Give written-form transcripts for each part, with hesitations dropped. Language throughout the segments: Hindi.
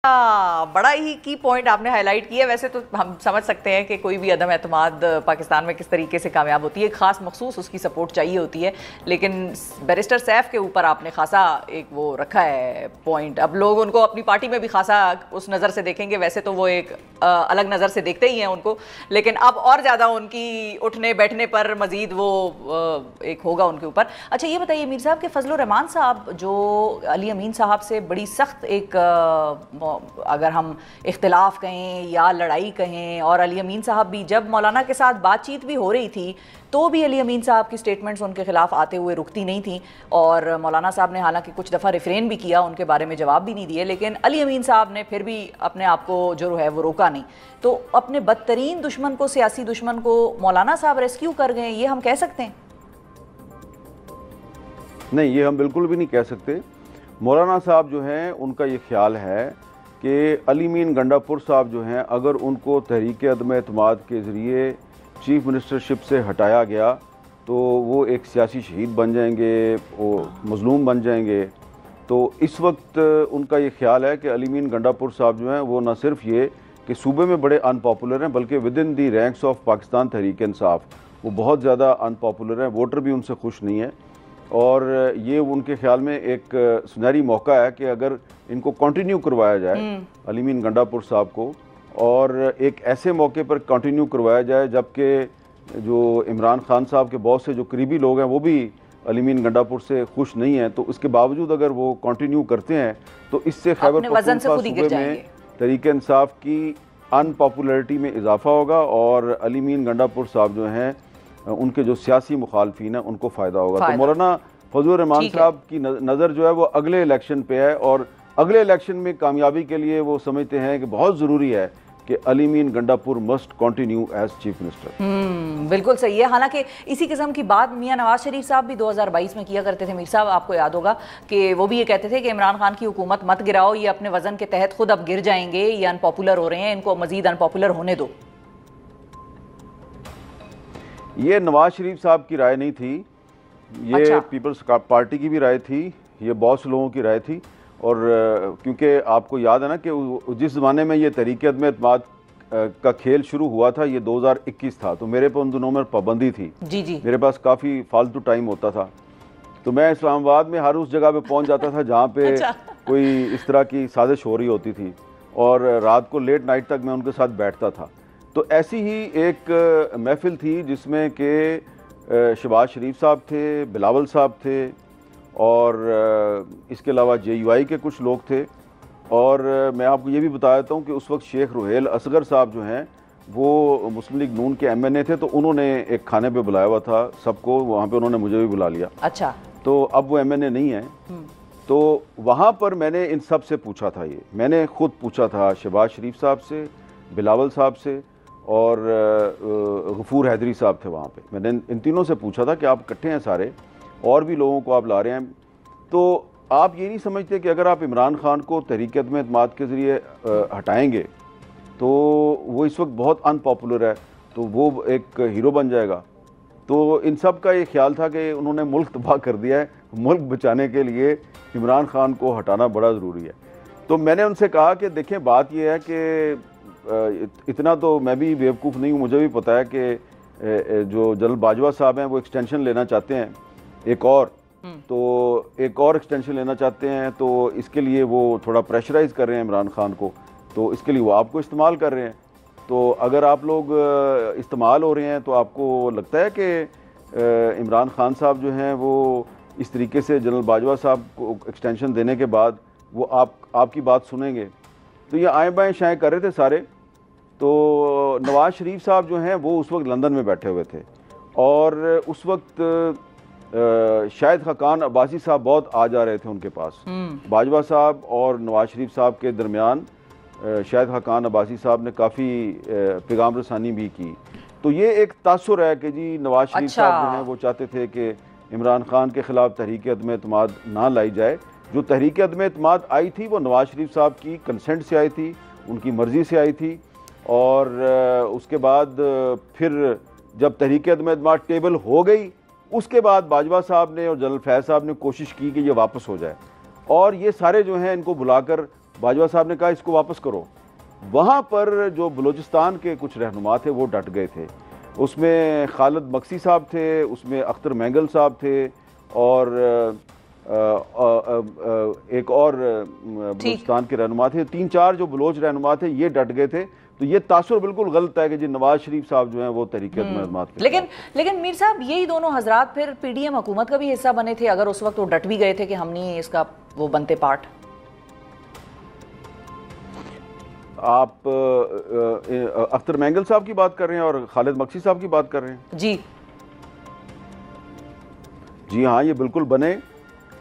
बड़ा ही की पॉइंट आपने हाईलाइट किया। वैसे तो हम समझ सकते हैं कि कोई भी अदम एतमाद पाकिस्तान में किस तरीके से कामयाब होती है, खास मखसूस उसकी सपोर्ट चाहिए होती है, लेकिन बैरिस्टर सैफ के ऊपर आपने खासा एक वो रखा है पॉइंट। अब लोग उनको अपनी पार्टी में भी खासा उस नज़र से देखेंगे, वैसे तो वो एक अलग नज़र से देखते ही हैं उनको, लेकिन अब और ज़्यादा उनकी उठने बैठने पर मज़ीद वो एक होगा उनके ऊपर। अच्छा ये बताइए मीर साहब के फजल रहमान साहब जो अली अमीन साहब से बड़ी सख्त एक अगर हम इख्तिलाफ कहें या लड़ाई कहें, और अली अमीन साहब भी जब मौलाना के साथ बातचीत भी हो रही थी तो भी अली अमीन साहब की स्टेटमेंट्स उनके खिलाफ आते हुए रुकती नहीं थी, और मौलाना साहब ने हालांकि कुछ दफ़ा रिफ्रेन भी किया, उनके बारे में जवाब भी नहीं दिए, लेकिन अली अमीन साहब ने फिर भी अपने आप को जो है वो रोका नहीं। तो अपने बदतरीन दुश्मन को, सियासी दुश्मन को मौलाना साहब रेस्क्यू कर गए, ये हम कह सकते हैं? नहीं, ये हम बिल्कुल भी नहीं कह सकते। मौलाना साहब जो हैं उनका ये ख्याल है कि अली मीन गंडापुर साहब जो हैं, अगर उनको तहरीक अदम एतमाद के ज़रिए चीफ मिनिस्टरशिप से हटाया गया तो वो एक सियासी शहीद बन जाएंगे, वो मज़लूम बन जाएंगे। तो इस वक्त उनका ये ख्याल है कि अली मीन गंडापुर साहब जो हैं वो न सिर्फ ये कि सूबे में बड़े अनपॉपुलर हैं, बल्कि within the ranks of Pakistan Tehreek Insaf वो बहुत ज़्यादा अनपॉपुलर हैं, वोटर भी उनसे खुश नहीं है। और ये उनके ख्याल में एक सुनहरी मौका है कि अगर इनको कंटिन्यू करवाया जाए अली मीन गंडापुर साहब को, और एक ऐसे मौके पर कंटिन्यू करवाया जाए जबकि जो इमरान खान साहब के बहुत से जो करीबी लोग हैं वो भी अली मीन गंडापुर से खुश नहीं हैं, तो उसके बावजूद अगर वो कंटिन्यू करते हैं तो इससे खैबर पख्तूनख्वा सूबे में तहरीक इंसाफ की अनपॉपुलरिटी में इजाफा होगा, और अली मीन गंडापुर साहब जो हैं उनके जो सियासी मुखालफीन हैं उनको फ़ायदा होगा। तो मौलाना फजल रहमान साहब की नज़र जो है वो अगले इलेक्शन पे है, और अगले इलेक्शन में कामयाबी के लिए वो समझते हैं कि बहुत ज़रूरी है कि Ali Amin Gandapur must continue as chief minister. बिल्कुल सही है। हालांकि इसी किस्म की बात मियां नवाज शरीफ साहब भी 2022 में किया करते थे। मीर साहब आपको याद होगा कि वो भी ये कहते थे कि इमरान खान की हुकूमत मत गिराओ, ये अपने वजन के तहत खुद अब गिर जाएंगे, ये अनपॉपुलर हो रहे हैं, इनको मजीद अनपॉपुलर होने दो। ये नवाज शरीफ साहब की राय नहीं थी, ये अच्छा। पीपल्स पार्टी की भी राय थी, ये बहुत से लोगों की राय थी। और क्योंकि आपको याद है ना कि जिस ज़माने में ये तहरीक अदम एतमाद का खेल शुरू हुआ था ये 2021 था, तो मेरे पर उन दिनों में पाबंदी थी। जी जी। मेरे पास काफ़ी फालतू टाइम होता था, तो मैं इस्लामाबाद में हर उस जगह पे पहुंच जाता था जहाँ पे अच्छा। कोई इस तरह की साजिश हो रही होती थी, और रात को लेट नाइट तक मैं उनके साथ बैठता था। तो ऐसी ही एक महफिल थी जिसमें कि शहबाज शरीफ साहब थे, बिलावल साहब थे, और इसके अलावा JUI के कुछ लोग थे। और मैं आपको ये भी बता देता हूँ कि उस वक्त शेख रुहेल असगर साहब जो हैं वो मुस्लिम लीग नून के MNA थे, तो उन्होंने एक खाने पे बुलाया हुआ था सबको, वहाँ पे उन्होंने मुझे भी बुला लिया। अच्छा। तो अब वो MNA नहीं है, तो वहाँ पर मैंने इन सब से पूछा था, ये मैंने खुद पूछा था शहबाज शरीफ साहब से, बिलावल साहब से, और गफूर हैदरी साहब थे वहाँ पे। मैंने इन तीनों से पूछा था कि आप इकट्ठे हैं सारे, और भी लोगों को आप ला रहे हैं, तो आप ये नहीं समझते कि अगर आप इमरान खान को तहरीक अदम एतमाद के ज़रिए हटाएंगे तो वो इस वक्त बहुत अनपॉपुलर है, तो वो एक हीरो बन जाएगा। तो इन सब का ये ख्याल था कि उन्होंने मुल्क तबाह कर दिया है, मुल्क बचाने के लिए इमरान खान को हटाना बड़ा ज़रूरी है। तो मैंने उनसे कहा कि देखें, बात यह है कि इतना तो मैं भी बेवकूफ़ नहीं हूँ, मुझे भी पता है कि जो जनरल बाजवा साहब हैं वो एक्सटेंशन लेना चाहते हैं एक और, तो एक और एक्सटेंशन लेना चाहते हैं, तो इसके लिए वो थोड़ा प्रेशराइज़ कर रहे हैं इमरान खान को, तो इसके लिए वो आपको इस्तेमाल कर रहे हैं। तो अगर आप लोग इस्तेमाल हो रहे हैं तो आपको लगता है कि इमरान खान साहब जो हैं वो इस तरीके से जनरल बाजवा साहब को एक्सटेंशन देने के बाद वो आपकी बात सुनेंगे? तो ये आए बाएँ शाएँ कर रहे थे सारे। तो नवाज शरीफ साहब जो हैं वो उस वक्त लंदन में बैठे हुए थे, और उस वक्त शाहिद खाकान अब्बासी साहब बहुत आ जा रहे थे उनके पास। बाजवा साहब और नवाज शरीफ साहब के दरमियान शाहिद खाकान अब्बासी साहब ने काफ़ी पैगाम रसानी भी की। तो ये एक तासुर है कि जी नवाज शरीफ साहब जो हैं वो चाहते थे कि इमरान खान के ख़िलाफ़ तहरीक अदम एतमाद ना लाई जाए। जो तहरीक अदम एतमाद आई थी वो नवाज शरीफ साहब की कंसेंट से आई थी, उनकी मर्ज़ी से आई थी, और उसके बाद फिर जब तहरीक अदम एतमाद टेबल हो गई उसके बाद बाजवा साहब ने और जनरल फैज़ साहब ने कोशिश की कि ये वापस हो जाए, और ये सारे जो हैं इनको बुलाकर बाजवा साहब ने कहा इसको वापस करो। वहाँ पर जो बलूचिस्तान के कुछ रहनुमा थे वो डट गए थे। उसमें खालिद मक्सी साहब थे, उसमें अख्तर मैंगल साहब थे, और एक और बलूचिस्तान के रहनुमा थे। 3-4 जो बलोच रहनुमा थे ये डट गए थे। तो ये तासुर बिल्कुल गलत है कि जी नवाज शरीफ साहब जो हैं वो तहरीक-ए-अदम के। लेकिन मीर साहब यही दोनों हजरात फिर पीडीएम हुकूमत का भी हिस्सा बने थे, अगर उस वक्त वो डट भी गए थे कि हम नहीं इसका वो बनते पार्ट। आप अख्तर मैंगल साहब की बात कर रहे हैं और खालिद मक्सी साहब की बात कर रहे हैं? जी हाँ, ये बिल्कुल बने।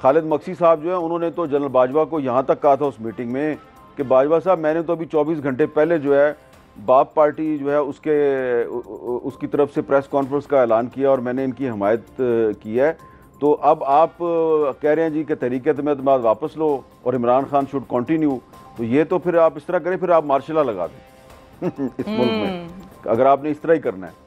खालिद मक्सी साहब जो है उन्होंने तो जनरल बाजवा को यहाँ तक कहा था उस मीटिंग में कि बाजवा साहब मैंने तो अभी 24 घंटे पहले जो है बाप पार्टी जो है उसकी तरफ से प्रेस कॉन्फ्रेंस का ऐलान किया और मैंने इनकी हमायत की है। तो अब आप कह रहे हैं जी कि तहरीक-ए-अदम वापस लो और इमरान खान शुड कंटिन्यू। तो ये तो फिर आप इस तरह करें, फिर आप मार्शल लॉ लगा दें इस मुल्क में, अगर आपने इस तरह ही करना है।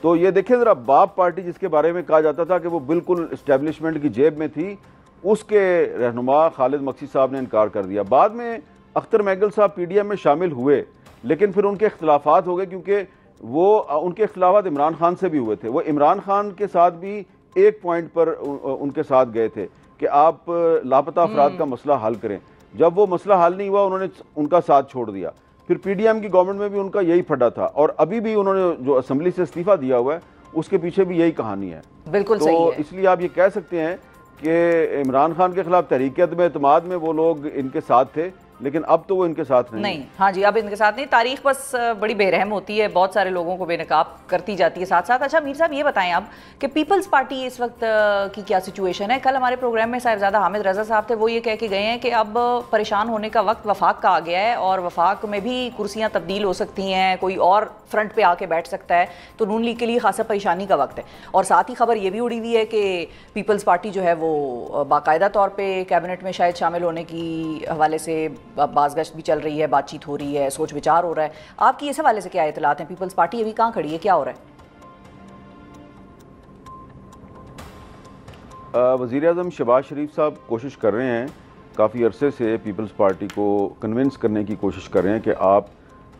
तो ये देखिए ज़रा, बाप पार्टी जिसके बारे में कहा जाता था कि वो बिल्कुल इस्टेब्लिशमेंट की जेब में थी, उसके रहनुमा खालिद मक्सी साहब ने इनकार कर दिया। बाद में अख्तर मैंगल साहब पीडीएम में शामिल हुए, लेकिन फिर उनके इख्तलाफात हो गए, क्योंकि वो उनके इख्तलाफात इमरान खान से भी हुए थे। वो इमरान खान के साथ भी एक पॉइंट पर उनके साथ गए थे कि आप लापता अफराद का मसला हल करें। जब वो मसला हल नहीं हुआ उन्होंने उनका साथ छोड़ दिया। फिर पीडीएम की गवर्नमेंट में भी उनका यही फटा था, और अभी भी उन्होंने जो असेंबली से इस्तीफा दिया हुआ है उसके पीछे भी यही कहानी है। बिल्कुल तो सही है। इसलिए आप ये कह सकते हैं कि इमरान खान के खिलाफ तहरीक-ए-अदम में वो लोग इनके साथ थे, लेकिन अब तो वो इनके साथ नहीं। हाँ जी, अब इनके साथ नहीं। तारीख बस बड़ी बेरहम होती है, बहुत सारे लोगों को बेनकाब करती जाती है साथ साथ। अच्छा मीर साहब ये बताएं आप कि पीपल्स पार्टी इस वक्त की क्या सिचुएशन है? कल हमारे प्रोग्राम में साहिबजादा हामिद रजा साहब थे, वो ये कह के गए हैं कि अब परेशान होने का वक्त वफाक का आ गया है और वफाक में भी कुर्सियाँ तब्दील हो सकती हैं, कोई और फ्रंट पे आके बैठ सकता है, तो नून लीग के लिए खासा परेशानी का वक्त है। और साथ ही खबर ये भी उड़ी हुई है कि पीपल्स पार्टी जो है वो बाकायदा तौर पर कैबिनेट में शायद शामिल होने की हवाले से बाज़गश्त भी चल रही है, बातचीत हो रही है, सोच विचार हो रहा है। आपकी इस हवाले से क्या इतलात हैं? पीपल्स पार्टी अभी कहाँ खड़ी है, क्या हो रहा है? वज़ीर आज़म शहबाज शरीफ साहब कोशिश कर रहे हैं, काफ़ी अरसे से पीपल्स पार्टी को कन्विंस करने की कोशिश कर रहे हैं कि आप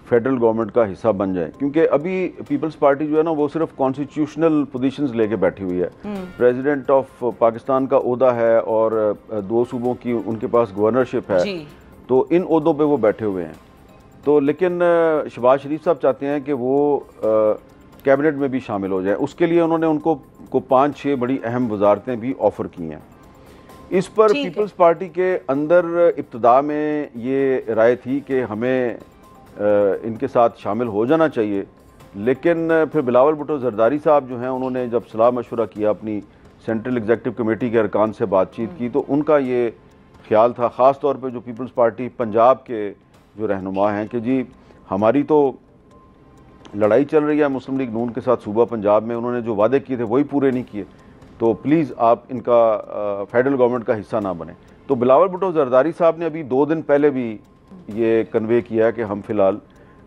फेडरल गवर्नमेंट का हिस्सा बन जाएं, क्योंकि अभी पीपल्स पार्टी जो है ना वो सिर्फ कॉन्स्टिट्यूशनल पोजीशंस लेके बैठी हुई है। प्रेसिडेंट ऑफ पाकिस्तान का ओहदा है और 2 सूबों की उनके पास गवर्नरशिप है, तो इन ओहदों पे वो बैठे हुए हैं। तो लेकिन शहबाज शरीफ साहब चाहते हैं कि वो कैबिनेट में भी शामिल हो जाए। उसके लिए उन्होंने उनको 5-6 बड़ी अहम वजारतें भी ऑफ़र की हैं। इस पर पीपल्स पार्टी के अंदर इब्तिदा में ये राय थी कि हमें इनके साथ शामिल हो जाना चाहिए, लेकिन फिर बिलावल भुट्टो जरदारी साहब जो हैं उन्होंने जब सलाह मशवरा किया, अपनी सेंट्रल एग्जीक्यूटिव कमेटी के अरकान से बातचीत की, तो उनका ये ख्याल था, ख़ास तौर पे जो पीपल्स पार्टी पंजाब के जो रहनुमा हैं, कि जी हमारी तो लड़ाई चल रही है मुस्लिम लीग नून के साथ सूबा पंजाब में, उन्होंने जो वादे किए थे वही पूरे नहीं किए, तो प्लीज़ आप इनका फेडरल गवर्नमेंट का हिस्सा ना बने। तो बिलावल भुट्टो जरदारी साहब ने अभी 2 दिन पहले भी ये कन्वे किया कि हम फिलहाल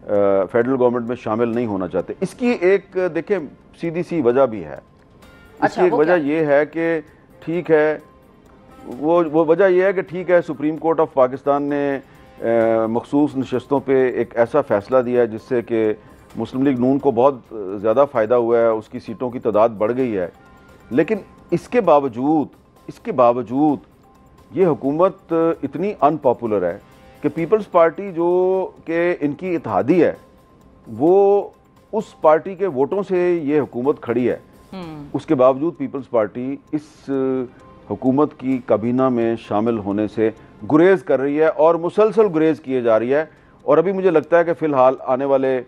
फेडरल गवर्नमेंट में शामिल नहीं होना चाहते। इसकी एक देखें सीधी सी वजह भी है। इसकी एक वजह यह है कि ठीक है, वो वजह यह है कि ठीक है, सुप्रीम कोर्ट ऑफ पाकिस्तान ने मखसूस नशस्तों पे एक ऐसा फ़ैसला दिया है जिससे कि मुस्लिम लीग नून को बहुत ज़्यादा फ़ायदा हुआ है, उसकी सीटों की तादाद बढ़ गई है। लेकिन इसके बावजूद ये हुकूमत इतनी अनपॉपुलर है कि पीपल्स पार्टी जो कि इनकी इत्तेहादी है, वो उस पार्टी के वोटों से ये हुकूमत खड़ी है। उसके बावजूद पीपल्स पार्टी इस हुकूमत की काबीना में शामिल होने से गुरेज कर रही है और मुसलसल गुरेज किए जा रही है। और अभी मुझे लगता है कि फ़िलहाल आने वाले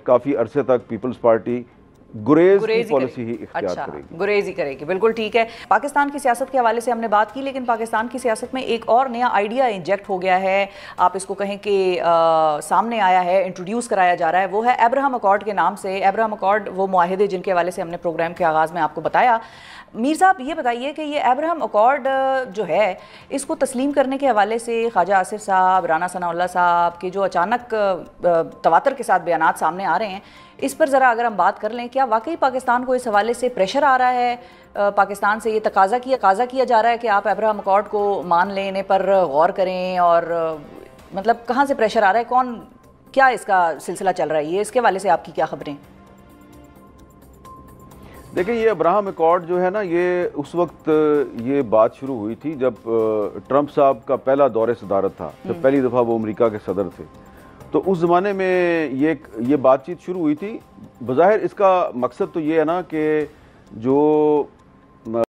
काफ़ी अरसे तक पीपल्स पार्टी गुरेज की पॉलिसी ही इख्तियार करेगी। गुरेज ही करेगी, बिल्कुल ठीक है। पाकिस्तान की सियासत के हवाले से हमने बात की, लेकिन पाकिस्तान की सियासत में एक और नया आइडिया इंजेक्ट हो गया है, आप इसको कहें कि सामने आया है, इंट्रोड्यूस कराया जा रहा है, वो है अब्राहम अकॉर्ड के नाम से। अब्राहम अकॉर्ड वो मुआहिदे जिनके हवाले से हमने प्रोग्राम के आगाज़ में आपको बताया। मीर साहब ये बताइए कि ये अब्राहम अकॉर्ड जो है, इसको तस्लीम करने के हवाले से ख्वाजा आसिफ साहब, राना सनाउल्लाह साहब के जो अचानक तवातर के साथ बयानात सामने आ रहे हैं, इस पर ज़रा अगर हम बात कर लें, क्या वाकई पाकिस्तान को इस हवाले से प्रेशर आ रहा है? पाकिस्तान से ये तकाजा किया जा रहा है कि आप अब्राहम अकॉर्ड को मान लें, इन्हें पर गौर करें और मतलब कहाँ से प्रेशर आ रहा है, कौन, क्या इसका सिलसिला चल रहा है, ये इसके वाले से आपकी क्या खबरें? देखिए, ये अब्राहम अकॉर्ड जो है ना, ये उस वक्त ये बात शुरू हुई थी जब ट्रंप साहब का पहला दौरे सदारत था, जब पहली दफ़ा वो अमेरिका के सदर थे। तो उस ज़माने में ये बातचीत शुरू हुई थी। बज़ाहिर इसका मकसद तो ये है ना कि जो